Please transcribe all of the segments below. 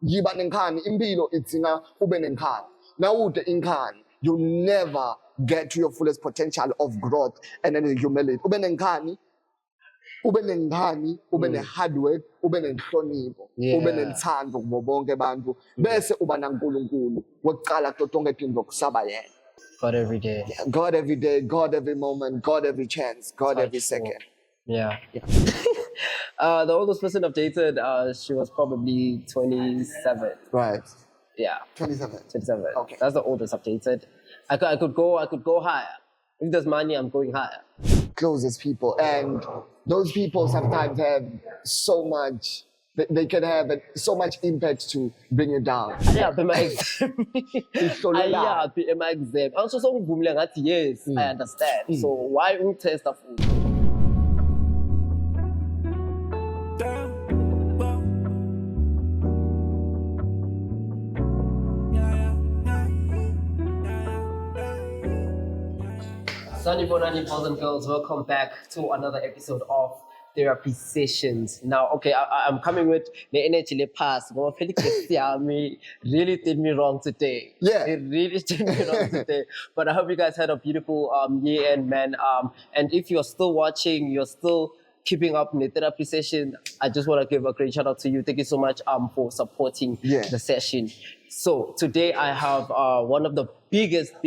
yiba nenkhani impilo idzinga ube nenkhani nawude inkhani you never get to your fullest potential of growth and then humility ube nenkhani ube ne-hard work ube nenhlonipho ube nenthando kubo bonke abantu bese uba naNkulunkulu wokuqala kuto tonke izinto kusaba yena. God every day. Yeah, God every day, God every moment, God every chance, God every second. Yeah. The oldest person I've dated, she was probably 27. Right. Yeah. 27. 27. Okay. That's the oldest I've dated. I could go higher. If there's money, I'm going higher. Closest people, and those people sometimes have so much. They can have so much impact to bring you down. Yeah, but my exam. Yeah, my exam. Also, so yes, I understand. So why test of food? Sunny Bonani boys and girls, welcome back to another episode of Therapy Sessions. Now, okay, I'm coming with the energy pass. Cristian really did me wrong today. Yeah. It really did me wrong today. But I hope you guys had a beautiful year end, man. And if you're still watching, you're still keeping up in the therapy session, I just want to give a great shout out to you. Thank you so much for supporting the session. So today I have one of the biggest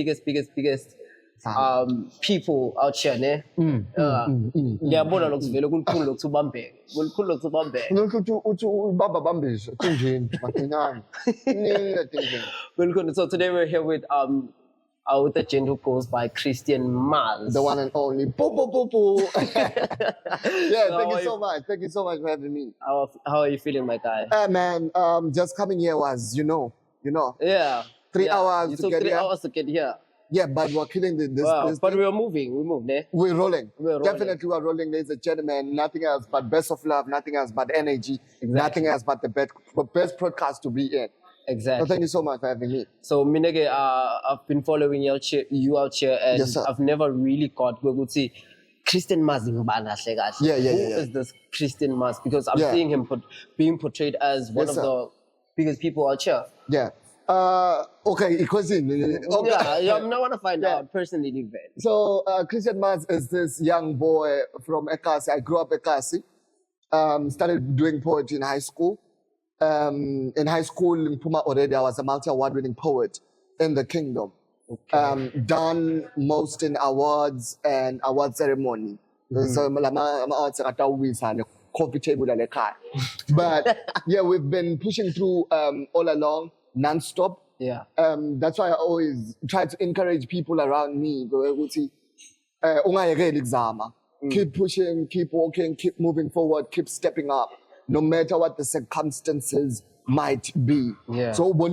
people out here, ne? Ngiyabona lokuvela kukhulu lokubambeka. Kukhulu lokubambeka. So today we're here with the gent who goes by Cristian Maz. The one and only. Yeah, thank you so much. Thank you so much for having me. How are you feeling, my guy? Man, just coming here was, you know. Yeah. 3 hours to get 3 here. hours to get here. Yeah, but we're killing this. But we're moving. We moved, eh? We're rolling. Definitely we're rolling, ladies and gentlemen. Nothing else but best of love, nothing else but energy, nothing else but the best podcast to be in. Exactly. So thank you so much for having me. So, Minege, I've been following you out here, and yes, I've never really got to see Cristian Maz. Who is this Cristian Maz? Because I'm seeing him being portrayed as one of the biggest people out here. Yeah. Okay, because I want to find out personally. So, Cristian Maz is this young boy from Ekasi. I grew up Ekasi. Started doing poetry in high school. In high school, in Puma already, I was a multi-award-winning poet in the kingdom. Okay. Done most in awards and award ceremony. So, coffee table. But yeah, we've been pushing through all along. Non-stop. Yeah. That's why I always try to encourage people around me. Keep pushing, keep walking, keep moving forward, keep stepping up, no matter what the circumstances might be. Yeah. So but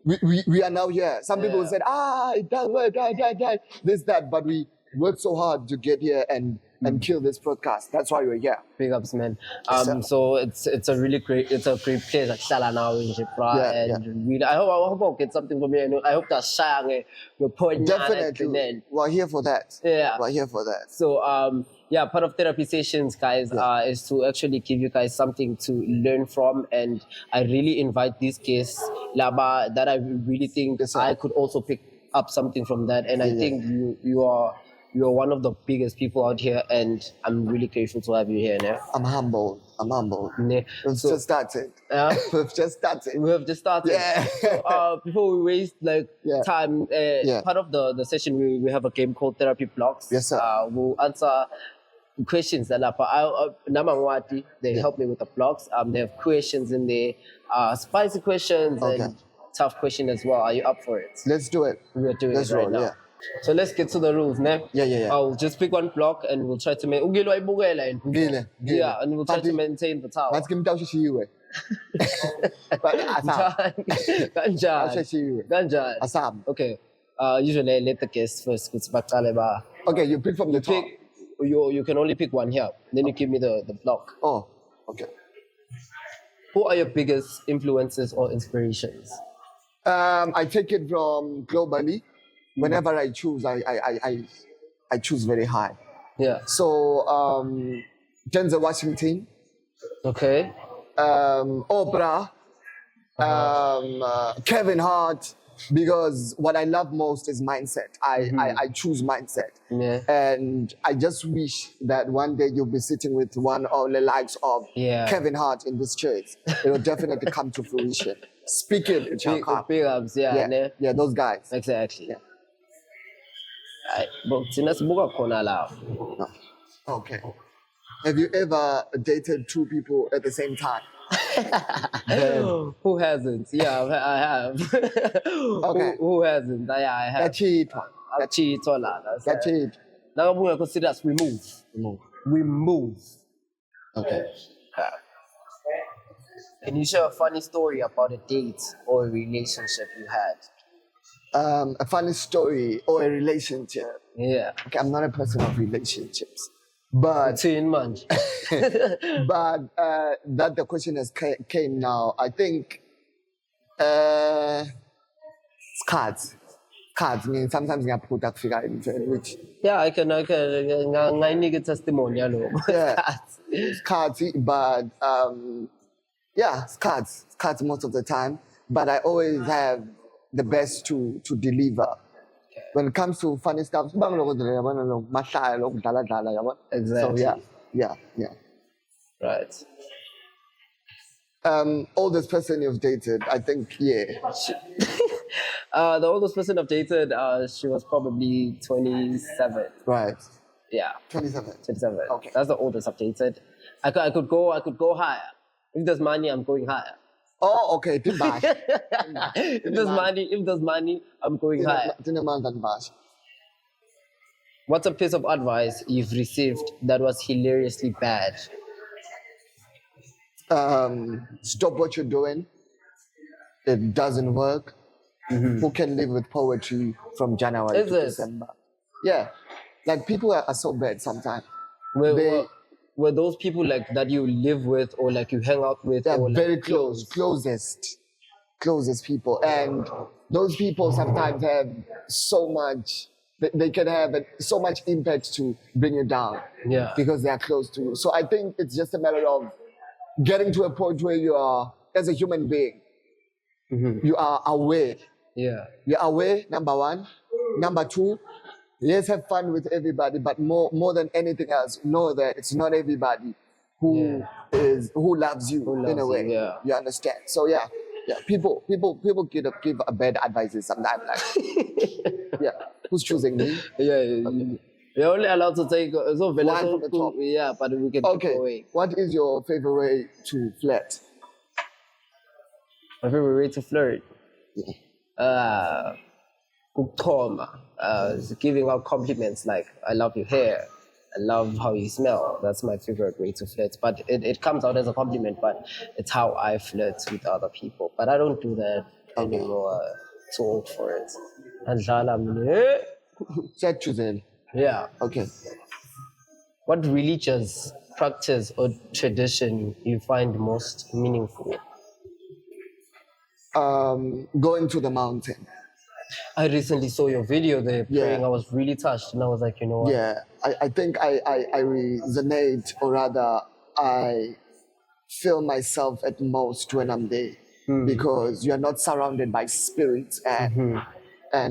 we are now here. Some people said, it does work, this, that, but we worked so hard to get here and kill this podcast. That's why we're here. Big ups, man. So it's a great place at Shala now in Jipra, and really, I hope I'll get something from you. I hope that Shang will point. Definitely, we're here for that. Yeah, we're here for that. So part of therapy sessions, guys, is to actually give you guys something to learn from, and I really invite these guests, Laba, that I really think I could also pick up something from that, and I think you are one of the biggest people out here, and I'm really grateful to have you here. Ne? I'm humbled. Ne? We've just started. We've just started. Yeah. So, before we waste time, part of the session, we have a game called Therapy Blocks. Yes, sir. We'll answer questions that they help me with the blocks. They have questions in there, spicy questions and tough questions as well. Are you up for it? Let's do it. We're doing it right now. So let's get to the rules, ne? Yeah. I'll just pick one block and we'll try to make. And we'll try to maintain the tower. Okay. Usually I let the guests first. Okay, you pick from the top. You can only pick one here. Then you give me the block. Oh, okay. Who are your biggest influences or inspirations? I take it from globally. Whenever I choose, I choose very high. Yeah. So Denzel Washington, Okay. Oprah, Kevin Hart, because what I love most is mindset. I choose mindset. Yeah. And I just wish that one day you'll be sitting with one of the likes of Yeah. Kevin Hart in this church. It will definitely come to fruition. Speak it, it shall Big, come. big ups, yeah. Yeah, Ne? yeah, those guys. Exactly. Yeah. But thina sibuka khona lapho. No. Okay. Have you ever dated two people at the same time? Who hasn't? Yeah, I have. Okay. Who hasn't? Yeah, I have. Yachithwa. Achithwa lana. Yachithwa. Nakabunga serious, we move. We move. Okay. Can you share a funny story about a date or a relationship you had? A funny story or a relationship. Yeah. Okay, I'm not a person of relationships, but Between months. that the question has came now. I think it's cards. Cards. I mean, sometimes you put that figure in which Yeah, I can need a testimonial. yeah, it's cards. But yeah, it's cards. It's cards most of the time. But I always have the best to deliver. When it comes to funny stuff, so Exactly. yeah. Right. Oldest person you've dated, I think, yeah. The oldest person I've dated, she was probably 27. Right. Yeah, 27. 27. Okay. That's the oldest I've dated. I could go higher. If there's money, I'm going higher. Oh, okay. Dubai. If there's money, I'm going higher. What's a piece of advice you've received that was hilariously bad? Stop what you're doing. It doesn't work. Who can live with poetry from January to December? Yeah. Like people are so bad sometimes. Were those people like that you live with or like you hang out with? They're or very like closest people. And those people sometimes have so much, they can have so much impact to bring you down. Yeah. Because they are close to you. So I think it's just a matter of getting to a point where you are, as a human being, you are aware. Yeah. You're aware, number one. Number two, yes, have fun with everybody, but more than anything else, know that it's not everybody who loves you in a way. You, yeah. You understand? So yeah. People give a bad advices sometimes. Like, yeah. Who's choosing me? Yeah. You're only allowed to take one from the top. Yeah, but we can keep going. What is your favorite way to flirt? My favorite way to flirt? Giving out compliments like I love your hair, I love how you smell. That's my favorite way to flirt. But it comes out as a compliment, but it's how I flirt with other people. But I don't do that anymore. Too old for it. Chat choosing. Yeah. Okay. What religious practice or tradition you find most meaningful? Going to the mountain. I recently saw your video there praying. Yeah. I was really touched, and I was like, you know what? Yeah, I think I resonate, or rather, I feel myself at most when I'm there because you are not surrounded by spirits and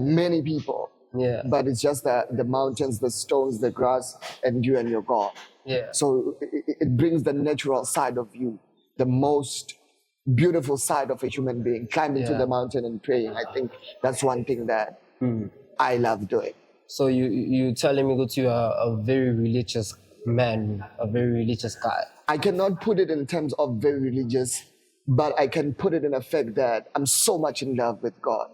many people. Yeah. But it's just the mountains, the stones, the grass, and you and your God. Yeah. So it brings the natural side of you, the most beautiful side of a human being, climbing to the mountain and praying. I think that's one thing that I love doing. So you telling me that you are a very religious man, a very religious guy? I cannot put it in terms of very religious, but I can put it in a fact that I'm so much in love with God.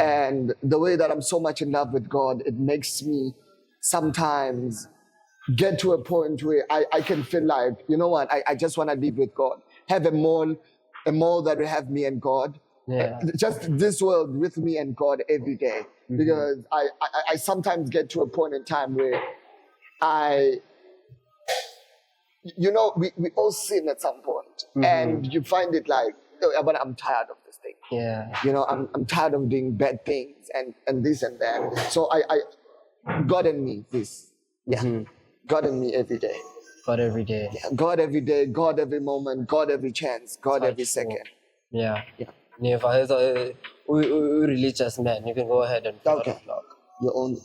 And the way that I'm so much in love with God, it makes me sometimes get to a point where I can feel like, you know what, I just want to live with God. Have a mall that will have me and God. Yeah. Just this world with me and God every day. Because I sometimes get to a point in time where we all sin at some point. And you find it like, but I'm tired of this thing. Yeah. You know, I'm tired of doing bad things and this and that. So I God and me, this. Yeah. God and me every day. God every day. God every day, God every moment, God every chance, God every second. Yeah. Yeah. Never as a religious man, you can go ahead and put Okay. on the vlog. Your own.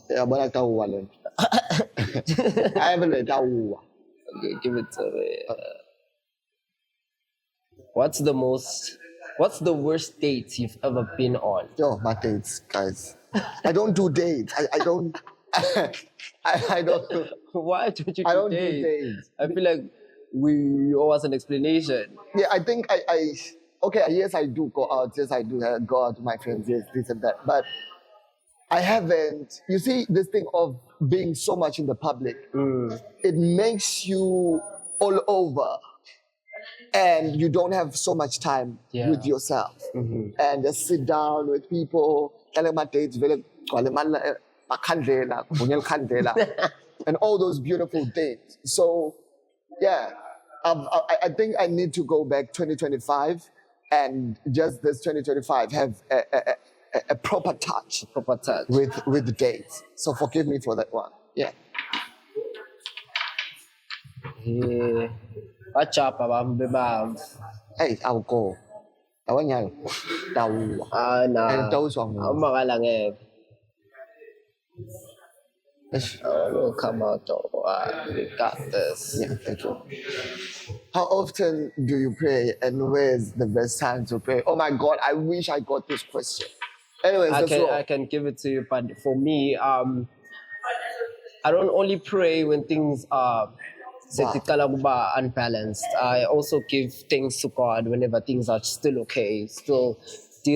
I haven't read that. Okay, give it to me. What's the worst date you've ever been on? Yo, my dates, guys. I don't do dates. I don't. I don't. Why don't you I don't do dates? dates. I feel like we owe us an explanation. Yeah, I think okay, yes, I do go out. Yes, I do go out with my friends. Yes, this and that. But I haven't. You see, this thing of being so much in the public, it makes you all over, and you don't have so much time with yourself, and just sit down with people. And all those beautiful things. So, yeah, I think I need to go back 2025 and just this 2025 have a proper touch with the dates. So forgive me for that one. Yeah. Achapa bam. Hey, I'll go. I want you. Nah. Ang mga lang eh. Oh, come out. We got this. Yeah, thank you. How often do you pray and where's the best time to pray? Oh my God, I wish I got this question. Anyways, I can give it to you, but for me, I don't only pray when things are unbalanced. I also give thanks to God whenever things are still okay, still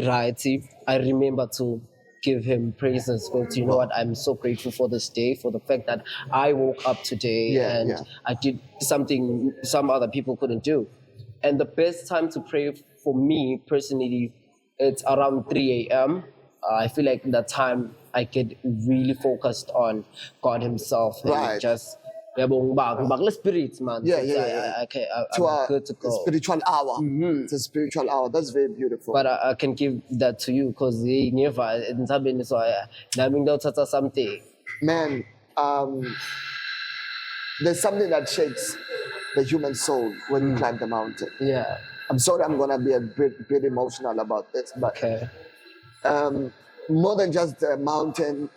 right. I remember to give him praises because you know what, I'm so grateful for this day, for the fact that I woke up today I did something some other people couldn't do. And the best time to pray for me personally, it's around 3 a.m. I feel like that time I get really focused on God himself and just spirits, man. Okay, I'm good to go. Spiritual hour. It's a spiritual hour. That's very beautiful. But I can give that to you because he never something. Man, there's something that shakes the human soul when you climb the mountain. Yeah. I'm sorry, I'm gonna be a bit emotional about this, but more than just a mountain,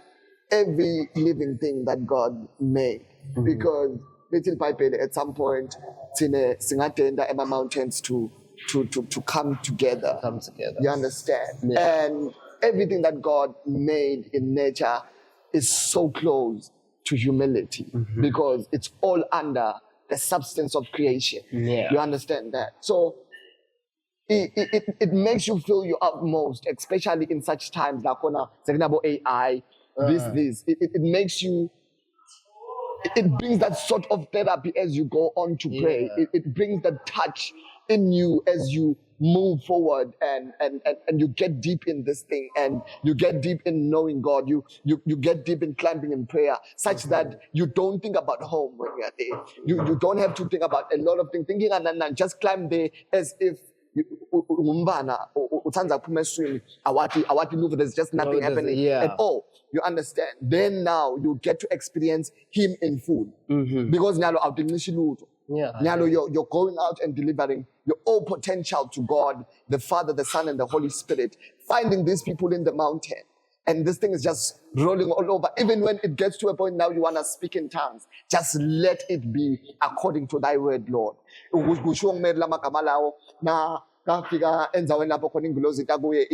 every living thing that God made. Because little pipe at some point singatenda Emma mountains to come together. You understand? Yeah. And everything that God made in nature is so close to humility because it's all under the substance of creation. Yeah. You understand that? So it makes you feel your utmost, especially in such times like about AI, this. It makes you. It brings that sort of therapy as you go on to pray. It brings that touch in you as you move forward and you get deep in this thing and you get deep in knowing God. You get deep in climbing in prayer such that you don't think about home when you're there. You don't have to think about a lot of things. Thinking and just climb there as if there's just nothing happening at all. You understand? Then now you get to experience him in full. Because now you're going out and delivering your all potential to God, the Father, the Son, and the Holy Spirit, finding these people in the mountain. And this thing is just rolling all over. Even when it gets to a point now you want to speak in tongues, just let it be according to thy word, Lord. Kafika enzaweni lapho khona ingilozi takuye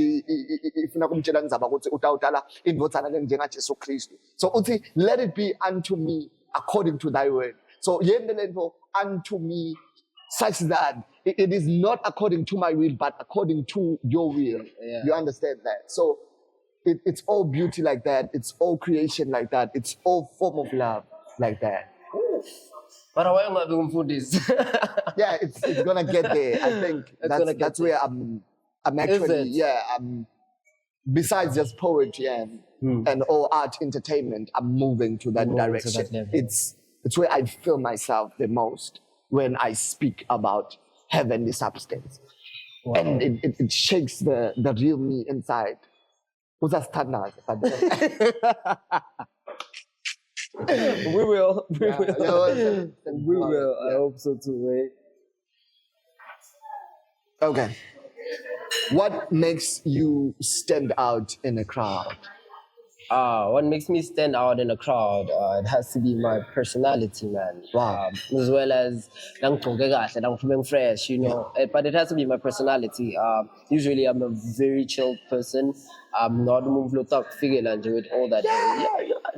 ifuna kumtshela ndzaba ukuthi utawutala indvodzana lenjengaJesu Kristu. So uthi let it be unto me according to thy word. So yendelento unto me such that it is not according to my will but according to your will. You understand that? So it's all beauty like that. It's all creation like that. It's all form of love like that. But why am I doing food this? Yeah, it's gonna get there. I think that's where I'm actually besides just poetry and all art entertainment, I'm moving to that direction. It's where I feel myself the most when I speak about heavenly substance. Wow. And it shakes the real me inside. We will. We Yeah, will. yeah, We will. I hope so too, Okay. What makes you stand out in a crowd? What makes me stand out in a crowd, it has to be my personality, man. Wow. As well as I'm fresh, you know. But it has to be my personality. Usually I'm a very chilled person. I'm not move look up figure and do it all that. Yeah.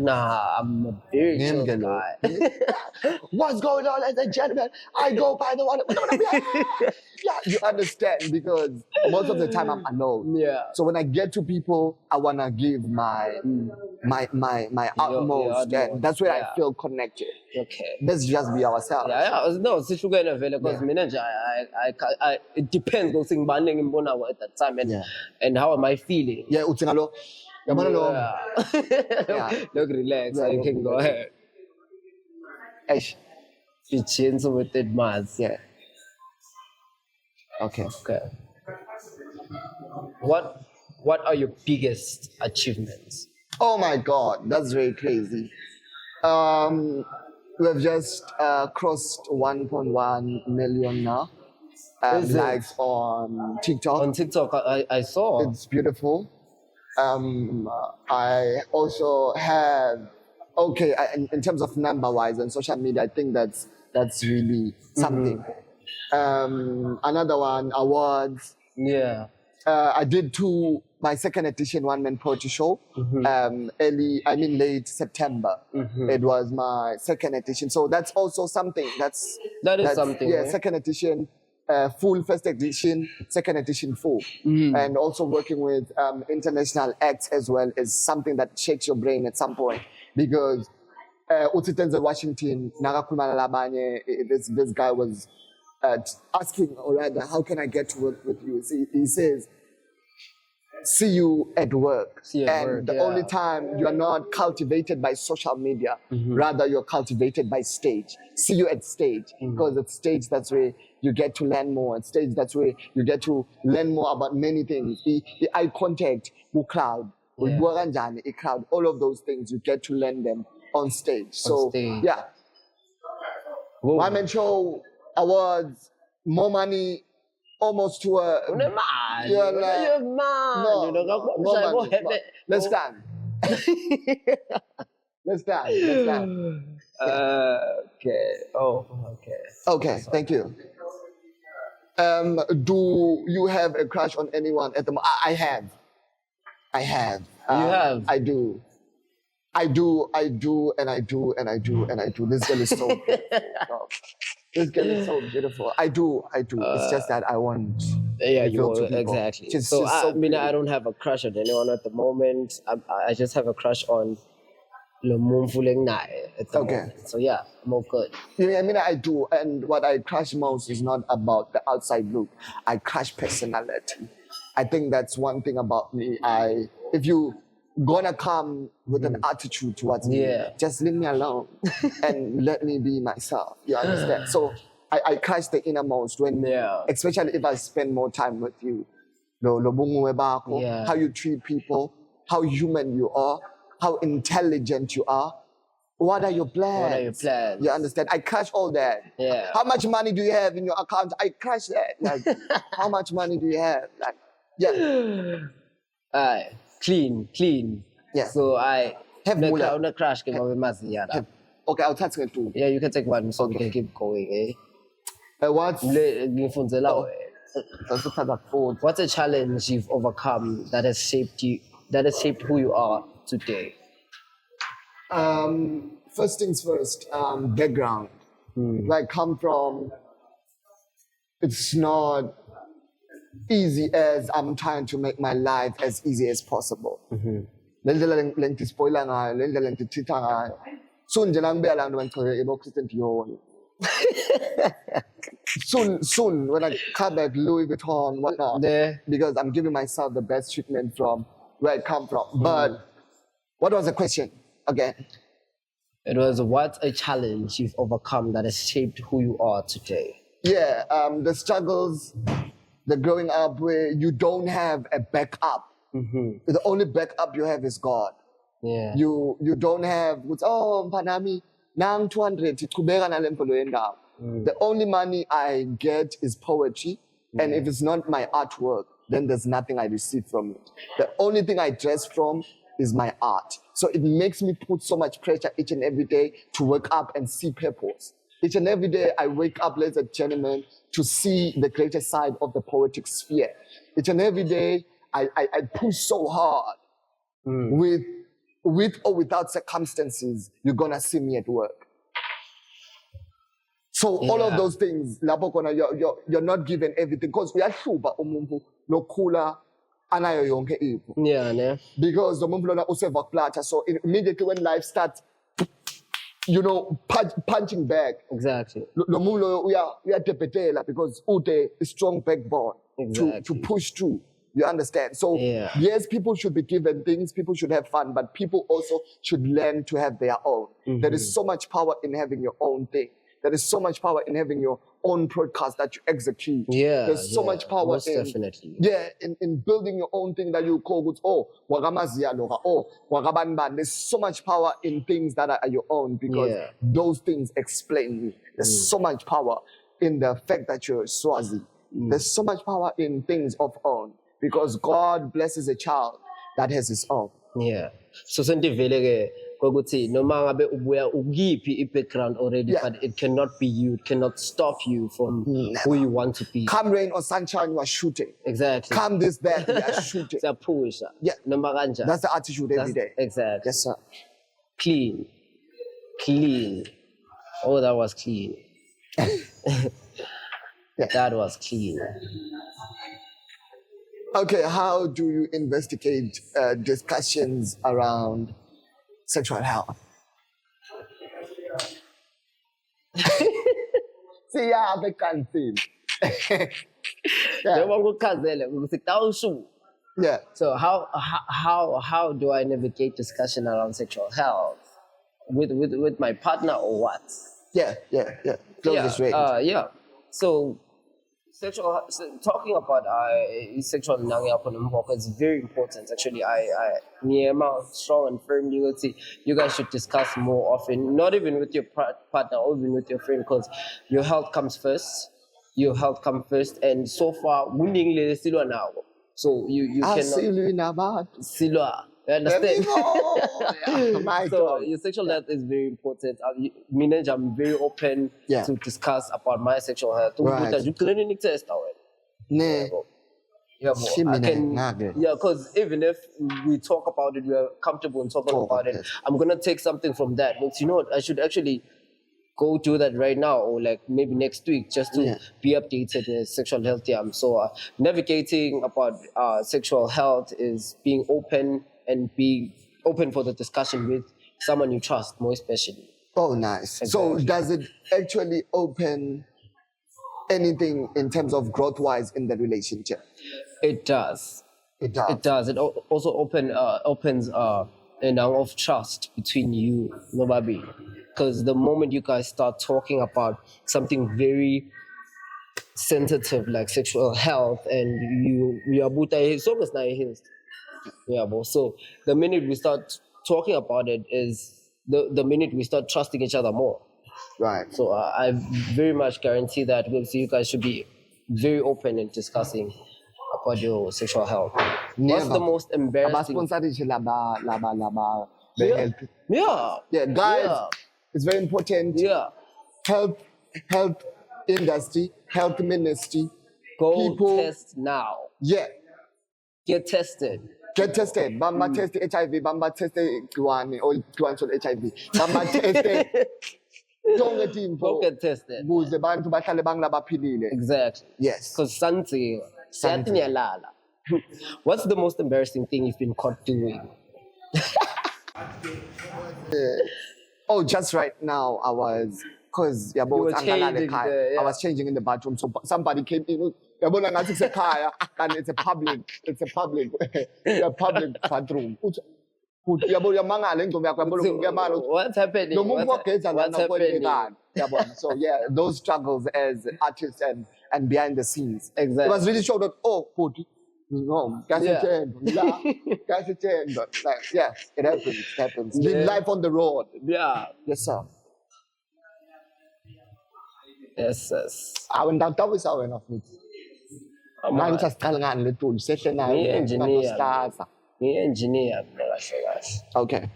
Nah, I'm a very chilled Ngelo. guy. What's going on, ladies and gentlemen? I go by the one. Yeah, you understand because most of the time I'm alone. Yeah. So when I get to people, I wanna give my utmost, utmost, and that's where I yeah. feel connected. Okay. Let's just be ourselves. Yeah. No, sihlukene vele because mina nje I it depends ukuthi ngibani ngimbonayo at that time Yeah. and how am I feeling. Yeah, uthi ngalo. Yabona lo. Yeah. Look, relax. Yeah, You look, can go relax. ahead. Eish. Be gentle with it, Maz. Yeah. Okay. Okay. What are your biggest achievements? Oh my God, that's very crazy. We've just crossed 1.1 million now. Is it? Likes on TikTok. On TikTok, I saw. It's beautiful. I also have in terms of number wise on social media, I think that's really something. Another one, awards. Yeah. I did my second edition one-man poetry show late September. It was my second edition. So that's also something. That is something. Yeah, eh? second edition, full first edition, second edition full. And also working with international acts as well is something that shakes your brain at some point because Denzel Washington, this guy was asking, or rather, how can I get to work with you? He says, see you at work. The only time you are not cultivated by social media, rather you're cultivated by stage. See you at stage, because at stage, that's where you get to learn more. At stage, that's where you get to learn more about many things. The eye contact, the crowd, crowd, all of those things, you get to learn them on stage. So, yeah. Whoa. One man show, awards, more money, almost to a... Let's stand. Let's stand. Okay. Oh, okay. Okay, thank you. Do you have a crush on anyone at the moment? I have. You have? I do. This girl is so beautiful. This girl is so beautiful. I do. It's just that I want. Yeah, to feel to people. exactly. She's So so I mean, pretty. I don't have a crush on anyone at the moment. I just have a crush on Lumumfuleng Nai at the Okay. moment. So yeah, I'm all good. Yeah, I mean, I do. And what I crush most is not about the outside look. I crush personality. I think that's one thing about me. If you gonna come with an attitude towards me, just leave me alone and let me be myself. You understand? So I crush the innermost when, especially if I spend more time with you. How you treat people, how human you are, how intelligent you are. What are your plans? You understand? I crush all that. Yeah. How much money do you have in your account? I crush that. Like, how much money do you have? Like, yeah. Clean. Yeah. So I Have mula. a crush. Okay, I'll touch it too. yeah, you can take one so we can keep going. What's What's a challenge you've overcome that has shaped you, that has shaped who you are today? First things first, background. Where I come from, it's not easy as I'm trying to make my life as easy as possible. Le ndlela lengispoila ngayo, le ndlela ngititha ngayo. Soon nje la ngibeka la nto bangicele yebo Cristian Dion. Soon when I come back Louis Vuitton, whatnot. Because I'm giving myself the best treatment from where I come from. But what was the question again? It was, what's a challenge you've overcome that has shaped who you are today? Yeah, the struggles, the growing up where you don't have a backup. The only backup you have is God. Yeah. You don't have, oh, Panami, nang 200, iqhubeka nale mfundo yendawo. The only money I get is poetry, and if it's not my artwork, then there's nothing I receive from it. The only thing I dress from is my art. So it makes me put so much pressure each and every day to wake up and see purpose. Each and every day I wake up, ladies and gentlemen, to see the greater side of the poetic sphere. Each and every day I push so hard with or without circumstances, you're gonna see me at work. So all of those things, you're not given everything because uyahluba umuntu nokhula anayo yonke ipho. Yeah, ne? Because the umuntu lona useva kulata, so immediately when life starts, punching back. Exactly. Lo muntu uyadebhetela because ude a strong backbone to push through. You understand? So yes, people should be given things, people should have fun, but people also should learn to have their own. There is so much power in having your own thing. There is so much power in having your own broadcast that you execute. Yeah, there's so much power most definitely. In building your own thing that you call wagabanban. There's so much power in things that are your own because those things explain you. There's so much power in the fact that you're Swazi. There's so much power in things of own because God blesses a child that has his own. Yeah. So sendiveleke kokuthi noma ngabe ubuya ukiphi i-background already, but it cannot be you. It cannot stop you from who you want to be. Come rain or sunshine, you are shooting. Exactly. Come this, that, you are shooting. Siyapusha. Yeah. Noma kanjani. That's the attitude every day. Exactly. Yes, sir. Clean. Oh, that was clean. That was clean. Okay, how do you investigate discussions around sexual health? See, yeah, I can't see. Yeah. So how do I navigate discussion around sexual health with my partner or what? Yeah. Closest range. So talking about sexual is very important. Actually, I strong and firmly would say you guys should discuss more often, not even with your partner or even with your friend, because your health comes first. Your health comes first, and so far, woundingly still now. So you cannot. Silwa. You understand? So your sexual health is very important. I'm very open to discuss about my sexual health. Because even if we talk about it, we are comfortable in talking about it. I'm gonna take something from that. But you know what? I should actually go do that right now, or like maybe next week, just to be updated with sexual health. So navigating about sexual health is being open and being open for the discussion with someone you trust, more especially. Oh, nice. Exactly. So does it actually open anything in terms of growth-wise in the relationship? It does. It also opens an hour of trust between you, Nobabi. Because the moment you guys start talking about something very sensitive like sexual health, and you are so the minute we start talking about it is the minute we start trusting each other more. Right. So I very much guarantee that you guys should be very open in discussing about your sexual health. What's the most embarrassing? Guys, it's very important. Health industry, health ministry. Go test now. Yeah. Get tested. Bamba test HIV, Bamba test Guani or Guancho HIV. Bamba test. Don't get info. Go get tested. Exactly. Yes. Because something. What's the most embarrassing thing you've been caught doing? Just right now I was, because I was changing in the bathroom. So somebody came in. It's a car and it's a public bathroom. What's happening? So those struggles as artists and behind the scenes. Exactly. It was really showed that No, Yeah. like, yeah, it happens. Live life on the road. Yeah. Yes, sir. Yes, yes. Awendawisa wena futhi. Manje siqala ngani le tool sehle nayo Ngi-engineer. Stasa. Ngi-engineer kahle kahle. Okay.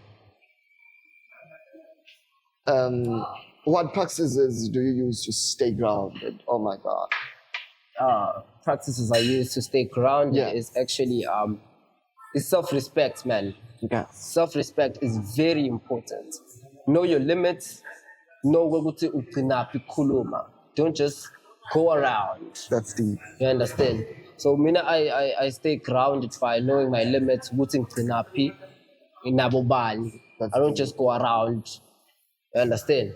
What practices do you use to stay grounded? Oh my God. Practices I use to stay grounded Yeah. is actually is self-respect, man. Okay. Self-respect is very important. Know your limits. Know ukuthi ugcinaphi khuluma. Don't just go around. That's deep. You understand? So mina I stay grounded by knowing my limits, ukuthi ngigcinaphi inabo bani. That's I don't deep. just go around. You understand?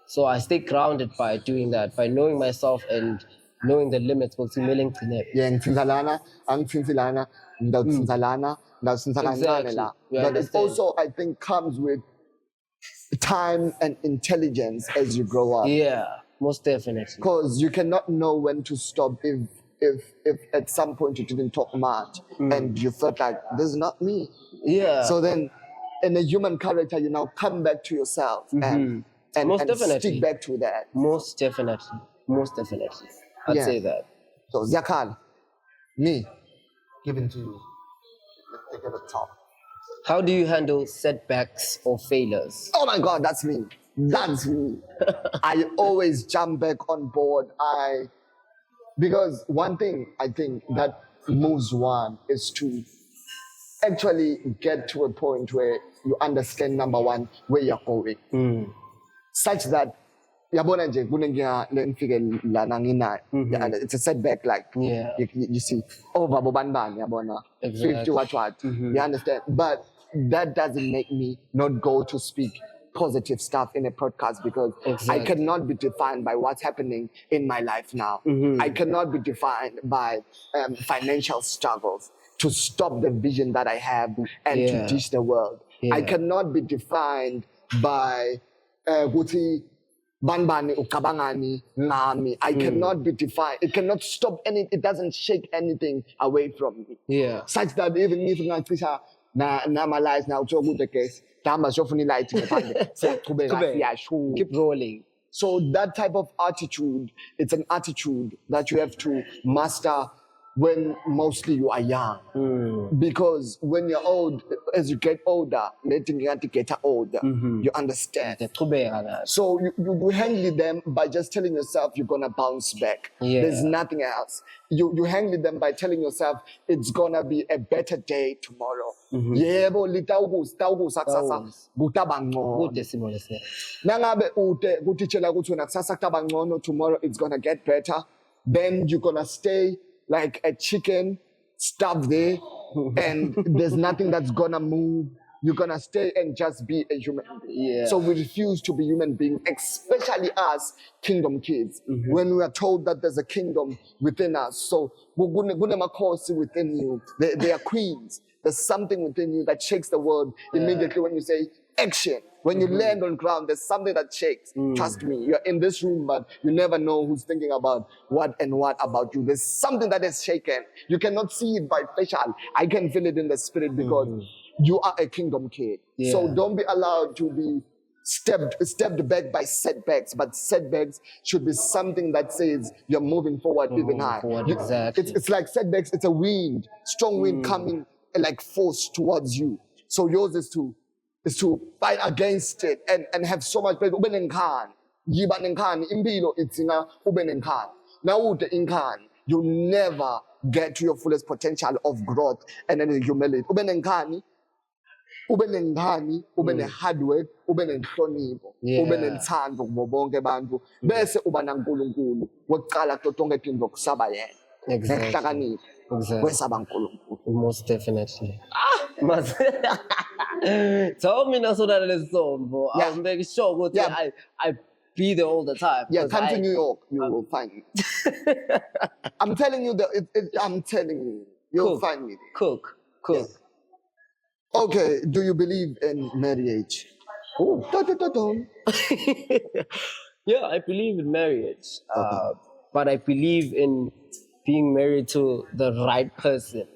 So I stay grounded by doing that, by knowing myself and knowing the limits ukuthi kumele ngigcinephi. Yeah, ngithinta lana, angithinti lana, ngidawuthinta lana, ngidawuthinta kancane Exactly. la. You But it understand? also, I think, comes with time and intelligence as you grow up. Yeah, most definitely. Because you cannot know when to stop if at some point you didn't talk much and you felt like this is not me. Yeah. So then in a human character, you now come back to yourself and Most definitely. stick back to that. Most definitely. Most definitely. I'd Yeah. say that. So Zakal, me, given to you. Let's take it at the top. How do you handle setbacks or failures? Oh my God, that's me. That's me. I always jump back on board. Because one thing I think that moves one is to actually get to a point where you understand, number one, where you're going. Such that yabona nje kunenkinga lenifike lana nginayo. Yeah, it's a setback, like Yeah. you see, over bobani yabona, Exactly. 50 what. You understand? But that doesn't make me not go to speak positive stuff in a podcast, because I Exactly. cannot be defined by what's happening in my life now. I cannot be defined by financial struggles to stop the vision that I have and Yeah. to teach the world. I Yeah. cannot be defined by ukuthi banbani ukabangani ngami. I cannot be defined. It cannot stop any. It doesn't shake anything away from me. Yeah. Such that even if ngacisha na my lies now talk with the case, dama shofuni light ngaphandle siyaqhubeka siyashuka. Keep rolling. So that type of attitude, it's an attitude that you have to master when mostly you are young. Because when you're old, as you get older, letting you get older, you understand. Ngiyaqhubeka nazo. So you handle them by just telling yourself you're gonna bounce back. Yeah. There's nothing else. You handle them by telling yourself it's gonna be a better day tomorrow. Yebo litawukusa kusasa kutaba ngcono. Kude simo lesi. Nangabe kutitshela ukuthi wena kusasa kutaba ngcono, tomorrow it's gonna get better, then you're gonna stay like a chicken stuck there and there's nothing that's gonna move. You're gonna stay and just be a human being. Yeah. So we refuse to be human beings, especially us kingdom kids. When we are told that there's a kingdom within us. So gune makhosi within you. They are queens. There's something within you that shakes the world immediately when you say action. When you land on ground, there's something that shakes. Trust me, you're in this room, but you never know who's thinking about what and what about you. There's something that is shaken. You cannot see it by facial. I can feel it in the spirit because you are a kingdom kid. So Yeah. don't be allowed to be stepped back by setbacks, but setbacks should be something that says you're moving forward even high. forward, exactly. It's like setbacks, it's a wind, strong wind coming like force towards you. So yours is to fight against it and have so much faith. Ube nenkani, yiba nenkani, impilo itsinga ube nenkani. Now ude inkani, you never get to your fullest potential of growth and then humility. Ube nenkani, ube ne hard work, ube nenhlonipho, Yeah. ube nenthando kubo bonke abantu. Bese uba naNkulunkulu, wokuqala kuto tonke izinto kusaba yena. Exactly. Nekuhlakanipha, Exactly. kwesaba uNkulunkulu. Most definitely. Mas tell me na sona lesombo. Yeah. I'll make sure ukuthi Yeah. I be there all the time. Yeah, 'Cause come to I- New York, you will find me. I'm telling you I'm telling you, you'll Cook. find me. Cook. Okay, do you believe in marriage? Oh, Yeah, I believe in marriage, but I believe in being married to the right person.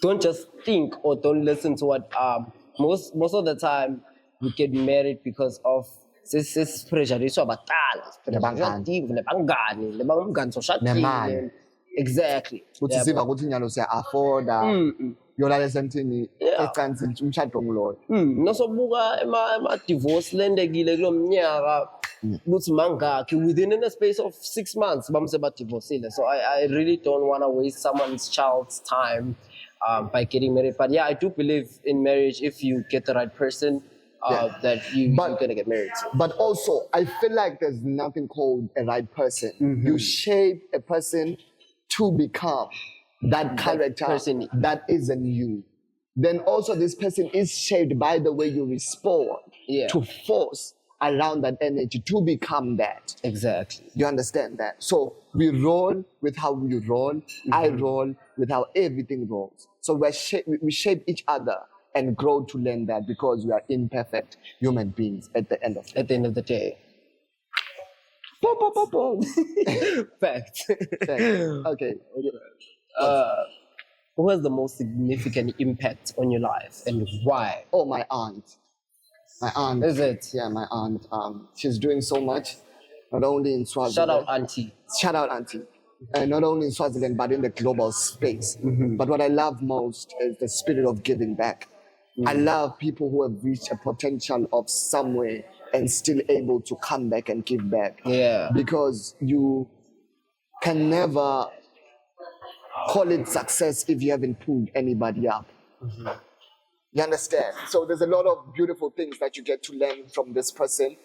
Don't just think or don't listen to what most of the time we get married because of sesipressuriswa abadala, nebangani soshadile. Nemali. Exactly. Ukuthi siva ukuthi nyalo siya-afforda yolala esemthini ecansini umshado nguloyo. Nosobuka ema-divorce lendekile kulo mnyaka ukuthi mangakhi within a space of 6 months bamse badivorcile. So I really don't want to waste someone's child's time by getting married. But yeah, I do believe in marriage if you get the right person that you're going to get married to. But also, I feel like there's nothing called a right person. You shape a person to become that character person. that isn't you. Then also this person is shaped by the way you respond to force around that energy to become that. Exactly. You understand that? So we roll with how we roll. I roll with how everything rolls. So we shape each other and grow to learn that because we are imperfect human beings at the end of the day. Fact. Okay. Who has the most significant impact on your life and why? Oh, my aunt. My aunt. Is it? Yeah, my aunt. She's doing so much, not only in Swaziland. Shout out, auntie. Shout out, auntie. Not only in Swaziland, but in the global space. But what I love most is the spirit of giving back. I love people who have reached a potential of somewhere and still able to come back and give back. Yeah. Because you can never call it success if you haven't pulled anybody up. You understand? So there's a lot of beautiful things that you get to learn from this person.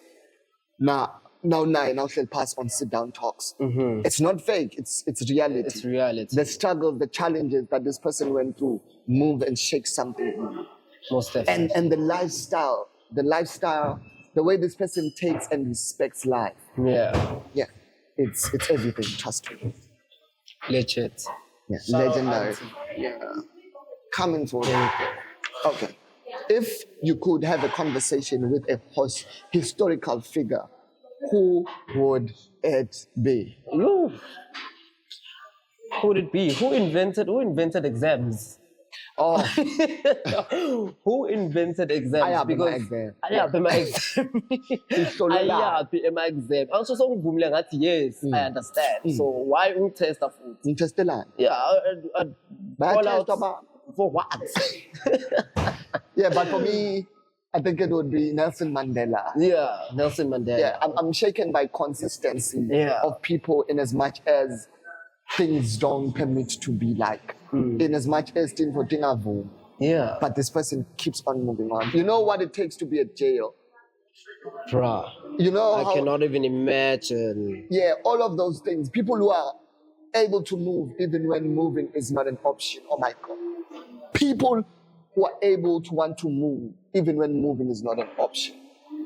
Now she'll pass on sit-down talks. It's not fake, it's reality. It's reality. The struggles, the challenges that this person went through, move and shake something. Most definitely. And the lifestyle, the way this person takes and respects life. Yeah. Yeah, it's everything, trust me. Legit. Yeah, Shout legendary. out, Yeah. Coming for you. Okay. If you could have a conversation with a historical figure, who would it be? Who would it be? Who invented exams? Oh, Who invented exams? Ayapi my exam. Ayapi my exam. Ayapi my exam. Also, so yes, I understand. So why test the food? interesting. Yeah, call out About. for what? Yeah, but for me, I think it would be Nelson Mandela. Yeah, Nelson Mandela. Yeah, I'm shaken by consistency of people in as much as things don't permit to be like. In as much as things for thing. Yeah. But this person keeps on moving on. You know what it takes to be at jail? Bruh. You know I how, cannot even imagine. yeah, all of those things. People who are able to move even when moving is not an option. Oh my God. People who are able to want to move even when moving is not an option.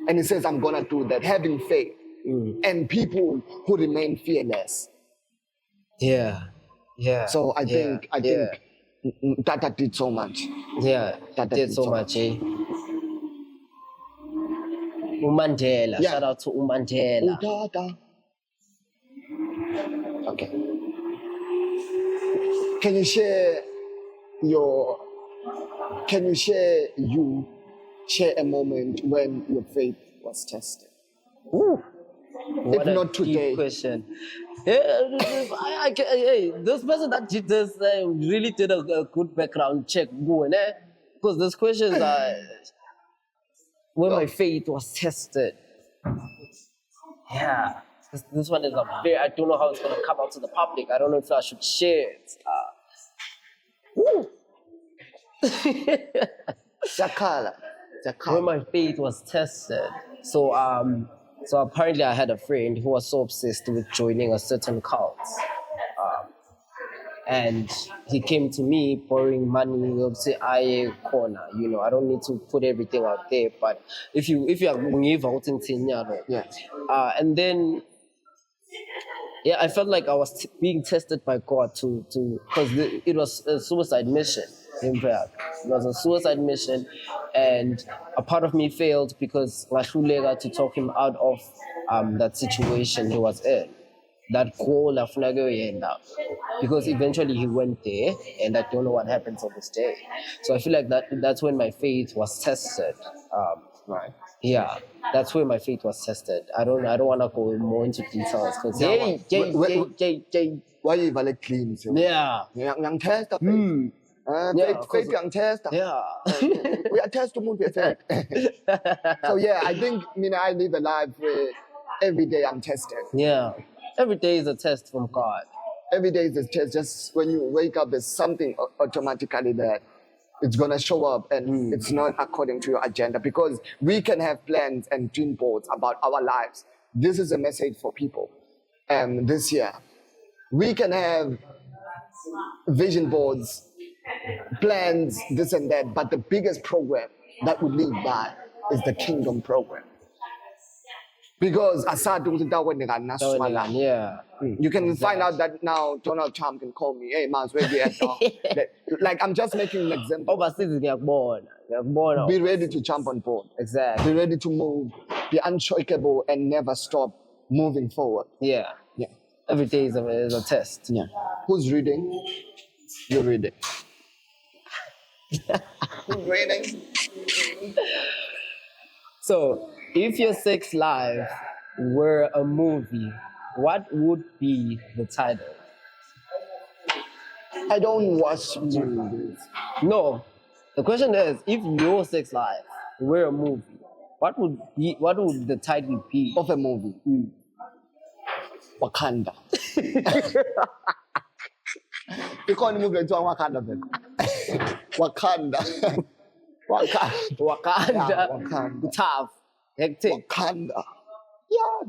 And he says, I'm going to do that. Having faith. And people who remain fearless. Yeah. Yeah. So I think Tata did so much. Yeah, Tata did so much, eh? Mandela. Yeah. Shout out to Mandela. Tata. Okay. Can you share a moment when your faith was tested? Ooh. If What a not today. deep question. Hey, this person that did this really did a good background check going, eh? Because these questions are when my faith was tested. Yeah. This one is a very, I don't know how it's going to come out to the public. I don't know if I should share it. Jakala. When my faith was tested. So apparently I had a friend who was so obsessed with joining a certain cult. And he came to me borrowing money, say I corner, you know, I don't need to put everything out there, but if you are out in and then I felt like I was being tested by God because it was a suicide mission. In fact, it was a suicide mission, and a part of me failed because Rashulega to talk him out of that situation he was in. that goal afuna kuyoyenda, because eventually he went there, and I don't know what happened to this day. So I feel like that's when my faith was tested. Right. Yeah, that's where my faith was tested. I don't want to go more into details because Why you like clean? So? Yeah. Young test. Yeah, Faith young test. Yeah. We are test to move effect. So yeah, I think I live a life where every day I'm tested. Yeah. Every day is a test from God. Every day is a test. Just when you wake up, there's something automatically that it's gonna show up, and it's not according to your agenda, because we can have plans and dream boards about our lives. This is a message for people. This year, we can have vision boards, plans, this and that, but the biggest program that we live by is the kingdom program. Because Yeah. you can find out that now Donald Trump can call me, hey, Maz, where you at now? Like, I'm just making an example. Overseas, ngiyakubona. Be ready to jump on board. Exactly. Be ready to move. Be unshakable and never stop moving forward. Yeah. Yeah. Every day is a test. Yeah. Who's reading? You're reading. Who's reading? So, if your sex life were a movie, what would be the title? I don't watch movies. No. The question is, if your sex life were a movie, what would the title be? Of a movie. Wakanda. Because the movie is Wakanda. Wakanda. Wakanda. Yeah, Wakanda. Tough. Hectic. Wakanda. Yeah,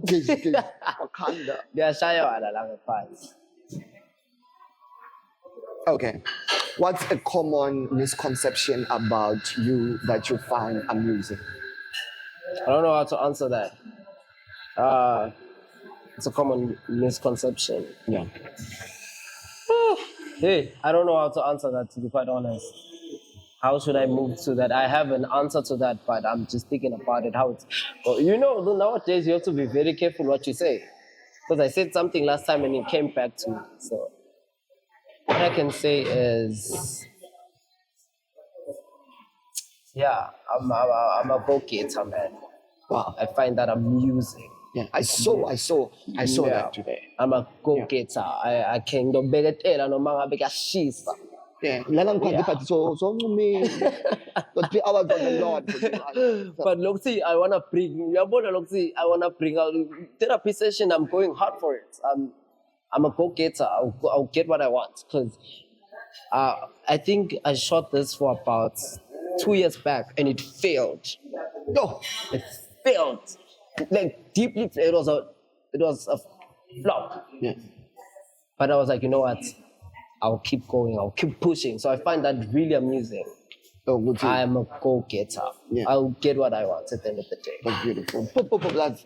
Wakanda. Ngiyashayana la ngaphansi. Okay. What's a common misconception about you that you find amusing? I don't know how to answer that. It's a common misconception. Yeah. Hey, I don't know how to answer that, to be quite honest. How should I move to that? I have an answer to that, but I'm just thinking about it. Well, nowadays you have to be very careful what you say. Because I said something last time and it came back to me. So what I can say is, yeah, I'm a go-getter, man. Wow. I find that amusing. Yeah. I saw Yeah. that today. I'm a go-getter. I can go begetela no manga bekashisa. Yeah. But so me. But 3 hours on the Lord. But look, see, I wanna bring out therapy session. I'm going hard for it. I'm a go-getter. I'll get what I want, because I think I shot this for about 2 years back and it failed. No, it failed. Like deeply, it was a flop. Yeah. But I was like, you know what? I'll keep going. I'll keep pushing. So I find that really amusing. Oh, good. I'm a go-getter. Yeah. I'll get what I want at the end of the day. That's beautiful.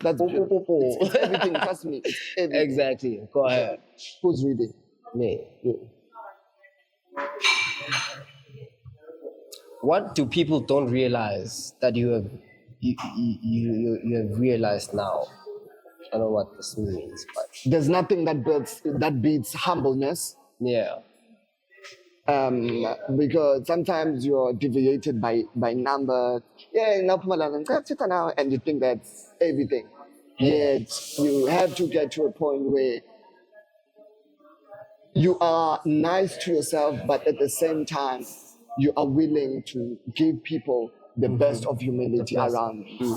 That's beautiful. It's everything. Trust me. It's everything. Exactly. Go ahead. Who's reading? Me. Yeah. What do people don't realize that you have realized now? I don't know what this means, but There's nothing that beats humbleness. yeah. Because sometimes you're deviated by numbers. Yeah, and you think that's everything. Yet you have to get to a point where you are nice to yourself, but at the same time, you are willing to give people the best of humility around you.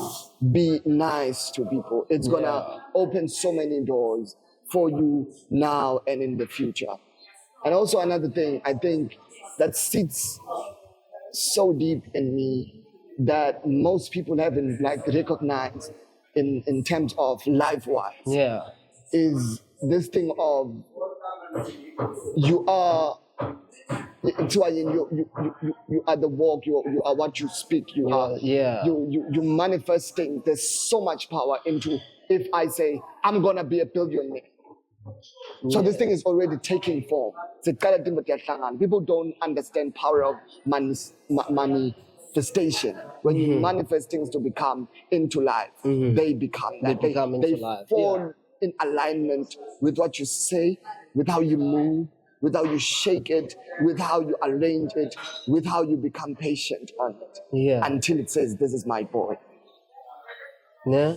Be nice to people. It's gonna open so many doors for you now and in the future. And also another thing, I think that sits so deep in me that most people haven't recognized in terms of life-wise. Yeah. Is this thing of you are the walk, you are what you speak, you manifest things. There's so much power into if I say I'm gonna be a billionaire. So this thing is already taking form. People don't understand power of manifestation. When you manifest things to become into life, they become that. They become into life, fall in alignment with what you say, with how you move, with how you shake it, with how you arrange it, with how you become patient on it. Yeah. Until it says, this is my boy. Yeah.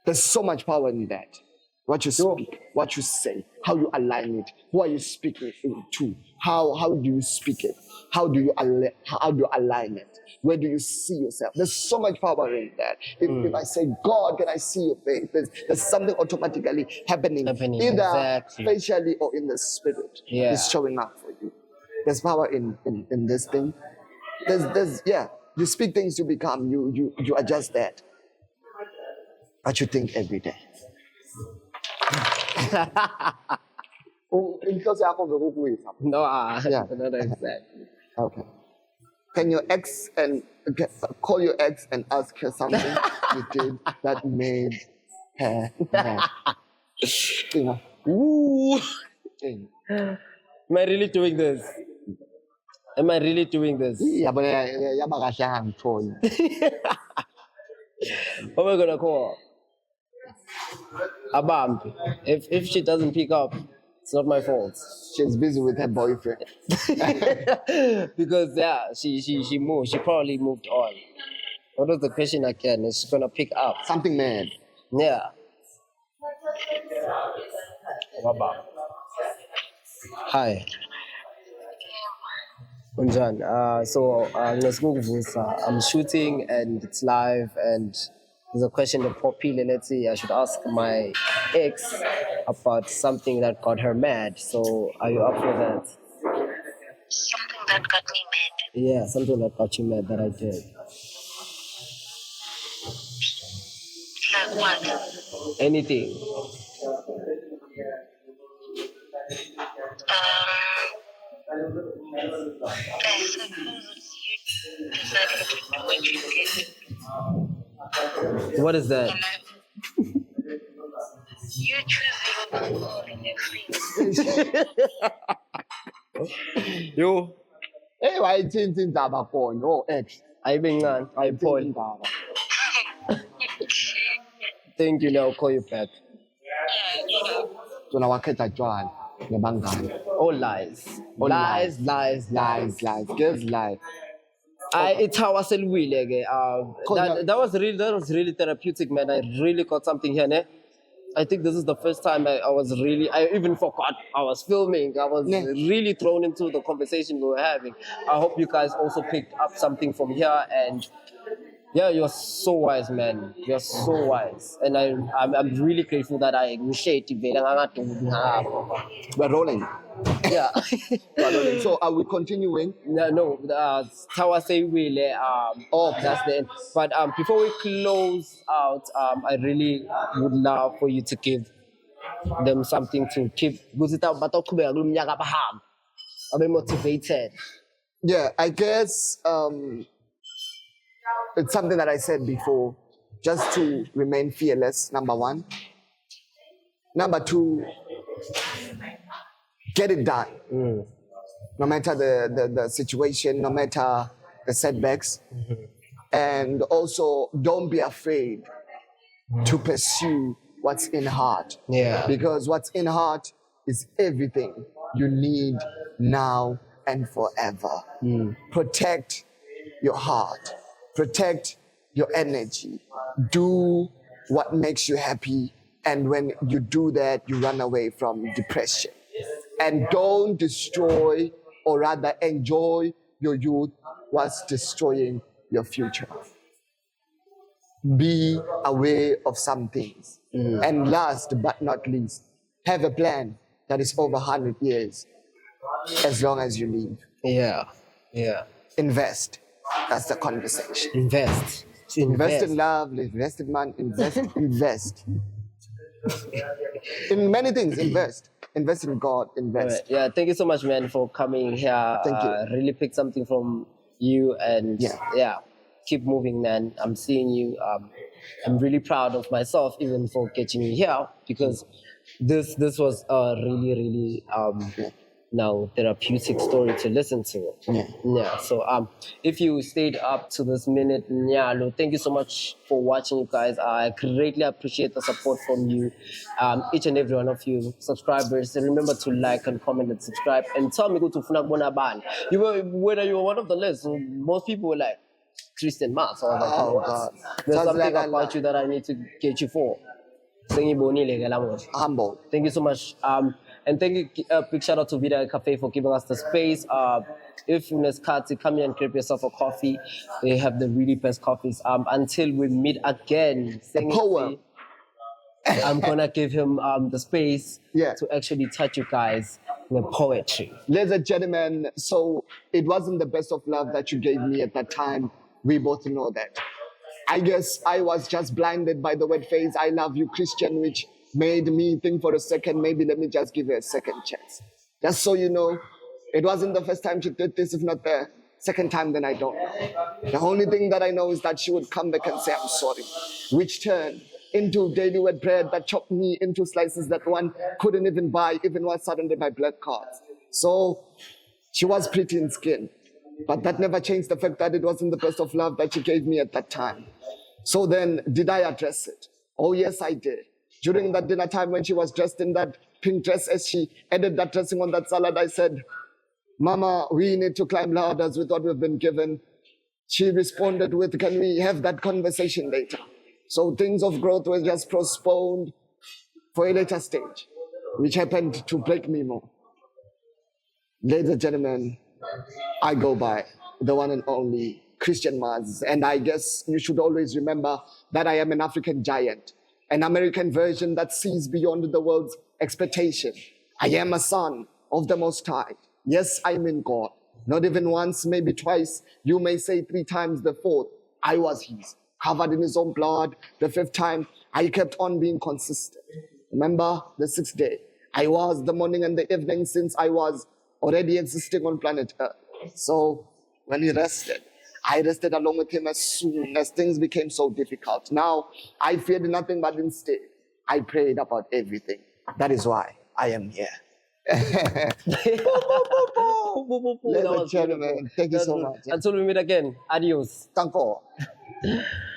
There's so much power in that. What you speak, what you say, how you align it, who are you speaking to, how do you speak it, how do you align it, where do you see yourself? There's so much power in that. If I say, God, can I see your face? There's something automatically happening either exactly. facially or in the spirit. Yeah. It's showing up for you. There's power in this thing. There's you speak things, you become, you adjust that. What you think every day. No, Yeah. not exactly. Okay. Can your ex call your ex and ask her something you did that made her mad? Ooh. Am I really doing this? Am I really doing this? What am I gonna call? Abam. If she doesn't pick up, it's not my fault. She's busy with her boyfriend. Because she moved. She probably moved on. What was the question again? Is she gonna pick up? Something mad. Yeah. Abam. Hi. Unjan. So I'm shooting and it's live and there's a question that popular. Let's say I should ask my ex about something that got her mad. So are you up for that? Something that got me mad. Yeah, something that got you mad that I did. Like what? Anything. I suppose you decided to do what you did. What is that? You choosing to fall in your face. Yo, Hey, why change things about phone? Oh, ex. I been on. I Paul. Thank you. Now I'll call you back. So now I can't join the bangani. All lies. All Lies. Lies. Girls lie. It's how I said we that was really therapeutic, man. I really got something here, ne? I think this is the first time I even forgot I was filming. I was really thrown into the conversation we were having. I hope you guys also picked up something from here. And yeah, you're so wise, man. You're so wise. And I'm really grateful that I initiated it. We're rolling. Yeah. We're rolling. So are we continuing? No. Tawa say really. Okay. That's the end. But before we close out, I really would love for you to give them something to keep. Are they motivated? Yeah, I guess it's something that I said before. Just to remain fearless, number one. Number two, get it done. No matter the situation, no matter the setbacks. And also, don't be afraid to pursue what's in heart. Yeah. Because what's in heart is everything you need now and forever. Protect your heart. Protect your energy. Do what makes you happy. And when you do that, you run away from depression. And don't destroy, or rather enjoy your youth whilst destroying your future. Be aware of some things. And last but not least, have a plan that is over 100 years, as long as you live. Yeah. Invest. That's the conversation. Invest. Invest in love, invest in money, invest. In many things, invest. Invest in God, invest. Right. Yeah, thank you so much, man, for coming here. Thank you. Really picked something from you, and keep moving, man. I'm seeing you. I'm really proud of myself, even for getting you here, because this was a really now therapeutic story to listen to. Yeah. So if you stayed up to this minute, thank you so much for watching, you guys. I greatly appreciate the support from you, each and every one of you subscribers. And remember to like and comment and subscribe. And tell me go to Funabona Ban. Whether you were one of the list, most people were like Cristian Maz. I was like, Oh, what? God. There's Sounds something like about you that I need to get you for. Humble. Thank you so much. And thank you, big shout out to Vida Cafe for giving us the space. If you Neskati, come here and grab yourself a coffee. They have the really best coffees. Until we meet again, Poem. I'm gonna give him the space Yeah. to actually touch you guys with poetry. Ladies and gentlemen, so it wasn't the best of love that you gave me at that time. We both know that. I guess I was just blinded by the word phrase, I love you, Christian, which made me think for a second, maybe let me just give her a second chance. Just so you know, it wasn't the first time she did this, if not the second time, then I don't know. The only thing that I know is that she would come back and say, I'm sorry, which turned into daily wheat bread that chopped me into slices that one couldn't even buy, even while surrounded by black cards. So she was pretty in skin, but that never changed the fact that it wasn't the best of love that she gave me at that time. So then, did I address it? Oh, yes, I did. During that dinner time when she was dressed in that pink dress, as she added that dressing on that salad, I said, Mama, we need to climb ladders with what we've been given. She responded with, can we have that conversation later? So things of growth were just postponed for a later stage, which happened to break me more. Ladies and gentlemen, I go by the one and only Cristian Maz, and I guess you should always remember that I am an African giant, an American version that sees beyond the world's expectation. I am a son of the Most High. Yes, I'm in God. Not even once, maybe twice. You may say 3 times. The fourth, I was his, covered in his own blood. The 5th time, I kept on being consistent. Remember, the 6th day, I was the morning and the evening since I was already existing on planet Earth. So when he rested, I rested along with him as soon as things became so difficult. Now, I feared nothing, but instead, I prayed about everything. That is why I am here. Ladies and gentlemen, thank you so much. Until we meet again, adios. Thank you.